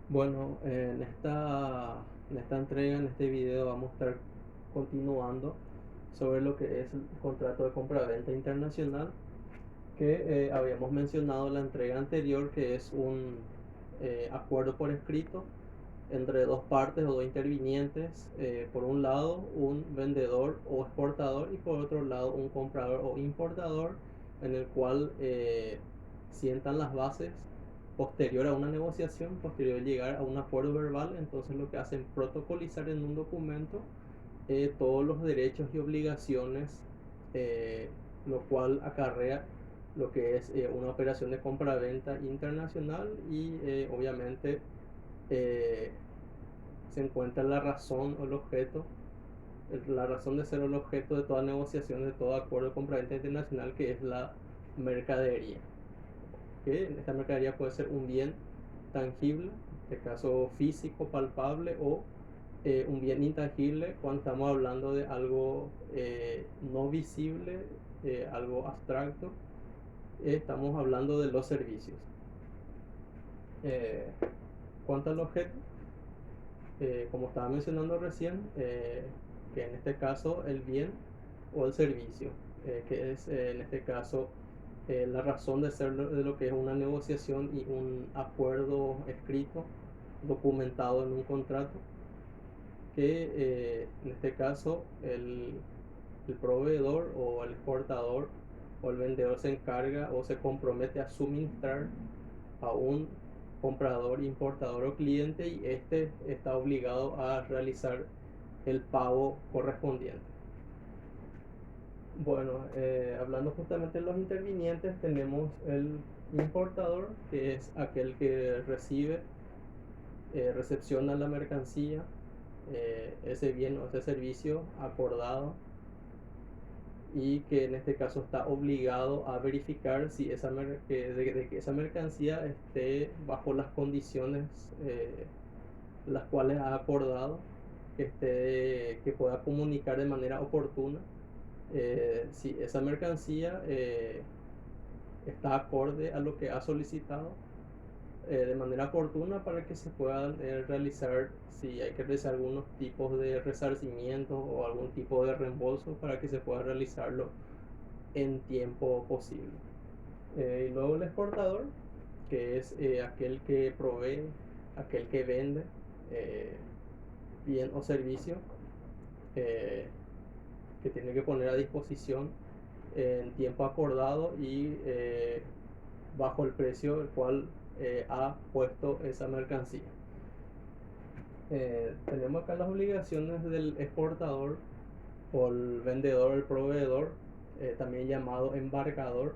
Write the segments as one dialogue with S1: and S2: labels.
S1: Bueno, en esta entrega, en este video, vamos a estar continuando sobre lo que es el contrato de compraventa internacional que habíamos mencionado en la entrega anterior, que es un acuerdo por escrito entre dos partes o dos intervinientes, por un lado un vendedor o exportador y por otro lado un comprador o importador, en el cual sientan las bases posterior a una negociación, posterior a llegar a un acuerdo verbal. Entonces lo que hacen protocolizar en un documento todos los derechos y obligaciones, eh, lo cual acarrea lo que es una operación de compra-venta internacional y obviamente eh, se encuentra la razón o el objeto, la razón de ser el objeto de toda negociación, de todo acuerdo de compra-venta internacional, que es la mercadería. Que esta mercadería puede ser un bien tangible, en este caso físico, palpable, o un bien intangible cuando estamos hablando de algo no visible, algo abstracto. Estamos hablando de los servicios. Eh, Cuanto al objeto, como estaba mencionando recién, que en este caso el bien o el servicio, que es en este caso la razón de ser de lo que es una negociación y un acuerdo escrito, documentado en un contrato, que en este caso el proveedor o el exportador o el vendedor se encarga o se compromete a suministrar a un comprador, importador o cliente, y este está obligado a realizar el pago correspondiente. Bueno, hablando justamente de los intervinientes, tenemos el importador, que es aquel que recibe, recepciona la mercancía, ese bien o ese servicio acordado, y que en este caso está obligado a verificar si de que esa mercancía esté bajo las condiciones las cuales ha acordado, que pueda comunicar de manera oportuna si esa mercancía está acorde a lo que ha solicitado, de manera oportuna, para que se puedan realizar, si hay que realizar algunos tipos de resarcimiento o algún tipo de reembolso, para que se pueda realizarlo en tiempo posible. Y luego el exportador, que es aquel que provee, aquel que vende eh, bien o servicio, eh, que tiene que poner a disposición en tiempo acordado y bajo el precio el cual ha puesto esa mercancía. Tenemos acá las obligaciones del exportador o el vendedor, el proveedor, también llamado embarcador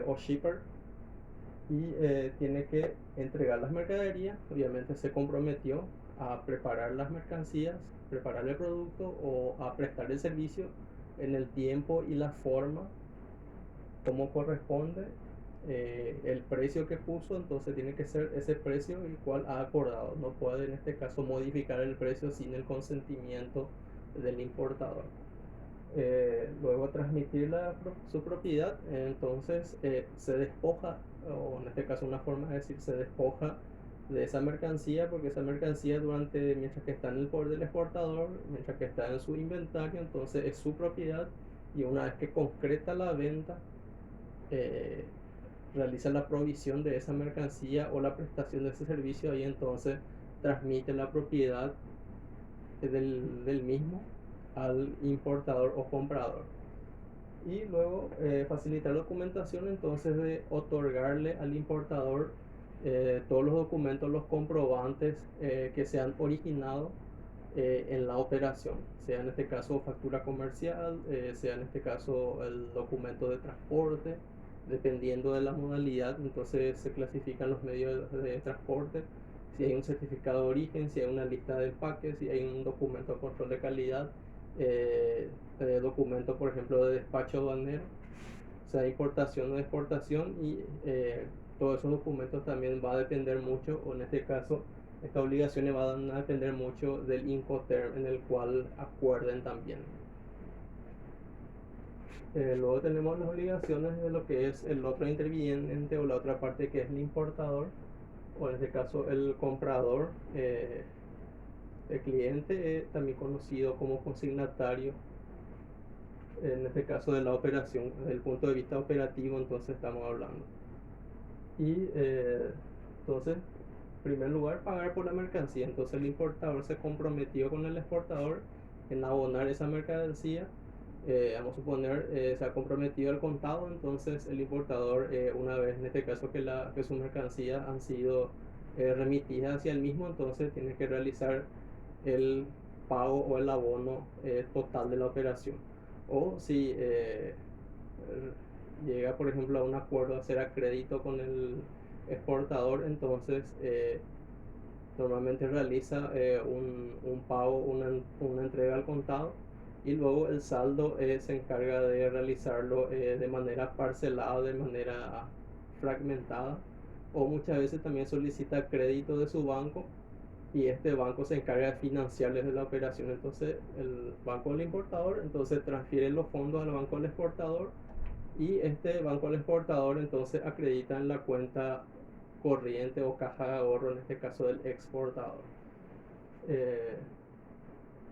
S1: o shipper, y tiene que entregar las mercaderías. Obviamente se comprometió a preparar las mercancías, preparar el producto o a prestar el servicio en el tiempo y la forma como corresponde. El precio que puso, entonces tiene que ser ese precio el cual ha acordado. No puede en este caso modificar el precio sin el consentimiento del importador. Luego transmitir su propiedad, entonces se despoja, o en este caso una forma de decir, se despoja de esa mercancía, porque esa mercancía mientras que está en el poder del exportador, mientras que está en su inventario, entonces es su propiedad, y una vez que concreta la venta, eh, realiza la provisión de esa mercancía o la prestación de ese servicio, ahí entonces transmite la propiedad del mismo al importador o comprador. Y luego facilitar documentación, entonces de otorgarle al importador todos los documentos, los comprobantes que se han originado en la operación, sea en este caso factura comercial, sea en este caso el documento de transporte, dependiendo de la modalidad. Entonces se clasifican los medios de transporte, si hay un certificado de origen, si hay una lista de empaques, si hay un documento de control de calidad, documento por ejemplo de despacho aduanero, sea importación o exportación, y todos esos documentos también va a depender mucho, o en este caso estas obligaciones van a depender mucho del Incoterm en el cual acuerden también. Luego tenemos las obligaciones de lo que es el otro interviniente o la otra parte que es el importador, o en este caso el comprador, el cliente, también conocido como consignatario, en este caso de la operación, desde el punto de vista operativo, entonces estamos hablando. Y entonces, en primer lugar, pagar por la mercancía. Entonces el importador se comprometió con el exportador en abonar esa mercancía. Vamos a suponer, se ha comprometido al contado, entonces el importador, una vez en este caso que sus mercancías han sido remitidas hacia el mismo, entonces tiene que realizar el pago o el abono total de la operación. O si llega, por ejemplo, a un acuerdo de hacer a crédito con el exportador, entonces normalmente realiza un pago, una entrega al contado, y luego el saldo se encarga de realizarlo de manera parcelada, de manera fragmentada, o muchas veces también solicita crédito de su banco y este banco se encarga de financiarles de la operación. Entonces el banco del importador entonces transfiere los fondos al banco del exportador, y este banco del exportador entonces acredita en la cuenta corriente o caja de ahorro, en este caso del exportador. Eh,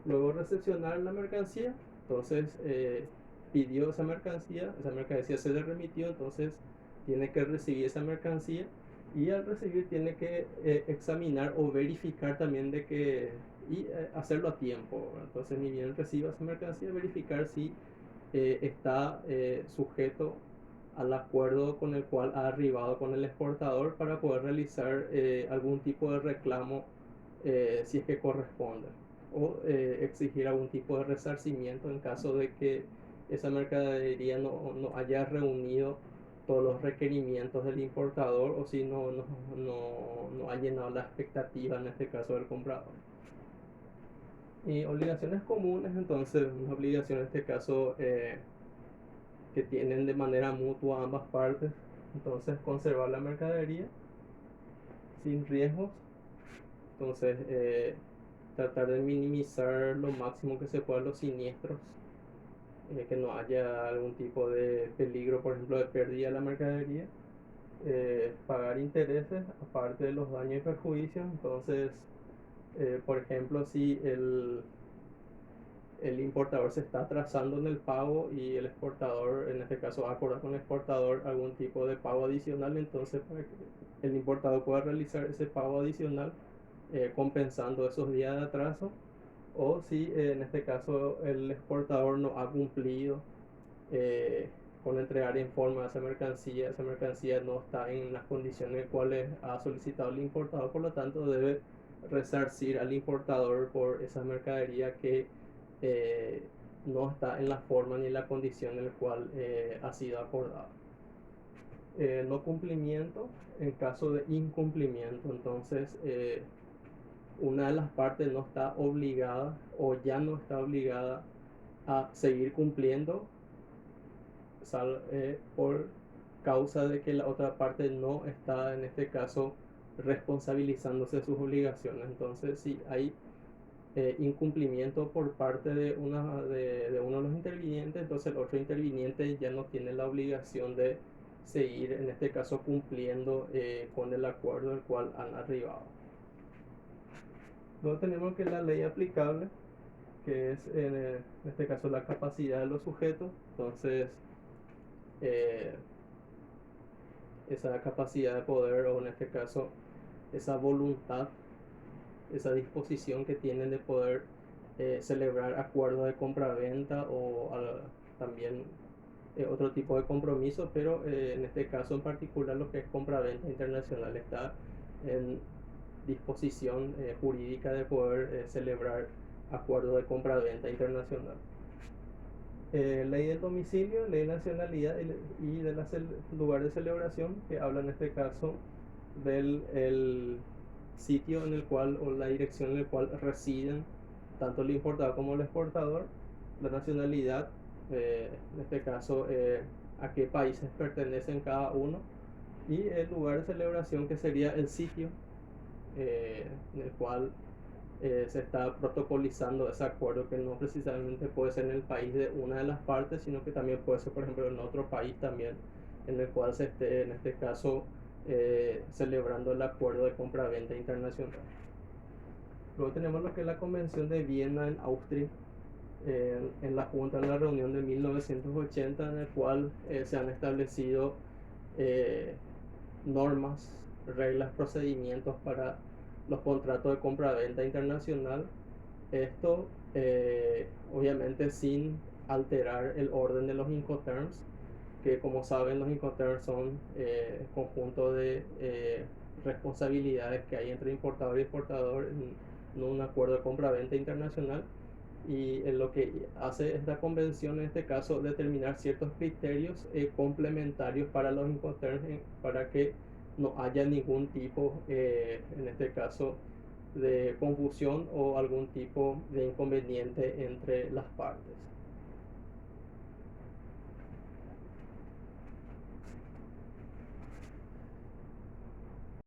S1: Luego recepcionar la mercancía, entonces pidió esa mercancía se le remitió, entonces tiene que recibir esa mercancía, y al recibir tiene que examinar o verificar también de que, y hacerlo a tiempo. Entonces ni bien reciba esa mercancía, verificar si está sujeto al acuerdo con el cual ha arribado con el exportador, para poder realizar algún tipo de reclamo si es que corresponde, o exigir algún tipo de resarcimiento en caso de que esa mercadería no haya reunido todos los requerimientos del importador, o si no ha llenado la expectativa, en este caso del comprador. Y obligaciones comunes, entonces una obligación en este caso que tienen de manera mutua ambas partes, entonces conservar la mercadería sin riesgos, entonces tratar de minimizar lo máximo que se pueda los siniestros, que no haya algún tipo de peligro, por ejemplo, de pérdida de la mercadería, pagar intereses aparte de los daños y perjuicios. Entonces, por ejemplo, si el importador se está atrasando en el pago y el exportador, en este caso, acuerda con el exportador algún tipo de pago adicional, entonces para que el importador pueda realizar ese pago adicional compensando esos días de atraso. O si en este caso el exportador no ha cumplido eh, con entregar en forma esa mercancía no está en las condiciones en cuales ha solicitado el importador, por lo tanto debe resarcir al importador por esa mercadería que eh, no está en la forma ni en la condición en la cual ha sido acordado. No cumplimiento, en caso de incumplimiento, entonces una de las partes no está obligada o ya no está obligada a seguir cumpliendo por causa de que la otra parte no está, en este caso, responsabilizándose de sus obligaciones. Entonces, si hay incumplimiento por parte de uno de los intervinientes, entonces el otro interviniente ya no tiene la obligación de seguir, en este caso, cumpliendo con el acuerdo al cual han arribado. Luego tenemos que la ley aplicable, que es en este caso la capacidad de los sujetos. Entonces, eh, esa capacidad de poder, o en este caso esa voluntad, esa disposición que tienen de poder celebrar acuerdos de compra-venta, o también otro tipo de compromiso, pero en este caso en particular lo que es compra-venta internacional está en disposición jurídica de poder celebrar acuerdos de compra-venta internacional. Ley del domicilio, ley de nacionalidad y de lugar de celebración, que habla en este caso del sitio en el cual, o la dirección en el cual residen tanto el importador como el exportador, la nacionalidad, en este caso a qué países pertenecen cada uno, y el lugar de celebración, que sería el sitio en el cual se está protocolizando ese acuerdo, que no precisamente puede ser en el país de una de las partes, sino que también puede ser, por ejemplo, en otro país también, en el cual se esté, en este caso, celebrando el acuerdo de compra-venta internacional. Luego tenemos lo que es la Convención de Viena en Austria, en la Junta, en la reunión de 1980, en el cual se han establecido eh, normas, reglas, procedimientos para los contratos de compra-venta internacional. Esto obviamente sin alterar el orden de los Incoterms, que como saben los Incoterms son conjunto de responsabilidades que hay entre importador y exportador en un acuerdo de compra-venta internacional. Y lo que hace esta convención en este caso determinar ciertos criterios complementarios para los Incoterms, para que no haya ningún tipo, en este caso, de confusión o algún tipo de inconveniente entre las partes.